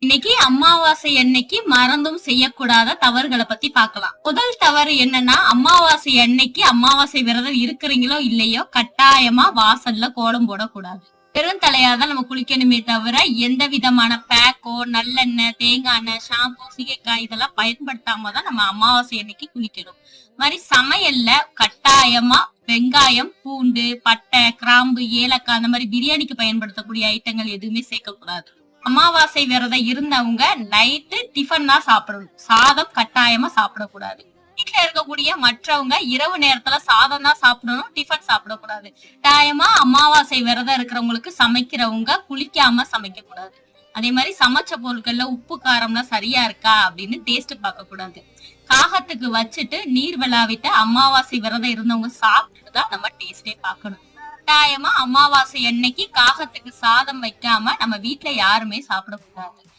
இன்னைக்கு அமாவாசை அன்னைக்கு மறந்தும் செய்யக்கூடாத தவறுகளை பத்தி பார்க்கலாம். முதல் தவறு என்னன்னா, அமாவாசை அன்னைக்கு அமாவாசை விரதம் இருக்கிறீங்களோ இல்லையோ கட்டாயமா வாசல்ல கோலம் போடக்கூடாது. பெருந்தலையாதான் நம்ம குளிக்கணுமே தவிர எந்த விதமான பேக்கோ, நல்லெண்ணெய், தேங்காய் எண்ணெய், ஷாம்பு, சீகைக்காய் இதெல்லாம் பயன்படுத்தாம தான் நம்ம அமாவாசை அன்னைக்கு குளிக்கணும். மாதிரி சமையல்ல கட்டாயமா வெங்காயம், பூண்டு, பட்டை, கிராம்பு, ஏலக்காய் அந்த மாதிரி பிரியாணிக்கு பயன்படுத்தக்கூடிய ஐட்டங்கள் எதுவுமே சேர்க்க கூடாது. அமாவாசை விரதம் இருந்தவங்க நைட்டு டிஃபன் தான் சாப்பிடணும். சாதம் கட்டாயமா சாப்பிடக்கூடாது. வீட்டுல இருக்கக்கூடிய மற்றவங்க இரவு நேரத்துல சாதம் தான் சாப்பிடணும், டிஃபன் சாப்பிடக்கூடாது. கட்டாயமா அமாவாசை விரதம் இருக்கிறவங்களுக்கு சமைக்கிறவங்க குளிக்காம சமைக்க கூடாது. அதே மாதிரி சமைச்ச பொருட்கள்ல உப்பு காரம்லாம் சரியா இருக்கா அப்படின்னு டேஸ்ட் பார்க்க கூடாது. காகத்துக்கு வச்சுட்டு நீர் விழாவிட்டு அமாவாசை விரதம் இருந்தவங்க சாப்பிட்டுட்டு தான் நம்ம டேஸ்டே பார்க்கணும். கட்டாயமா அமாவாசை அன்னைக்கு காகத்துக்கு சாதம் வைக்காம நம்ம வீட்டுல யாருமே சாப்பிடக்கூடாது.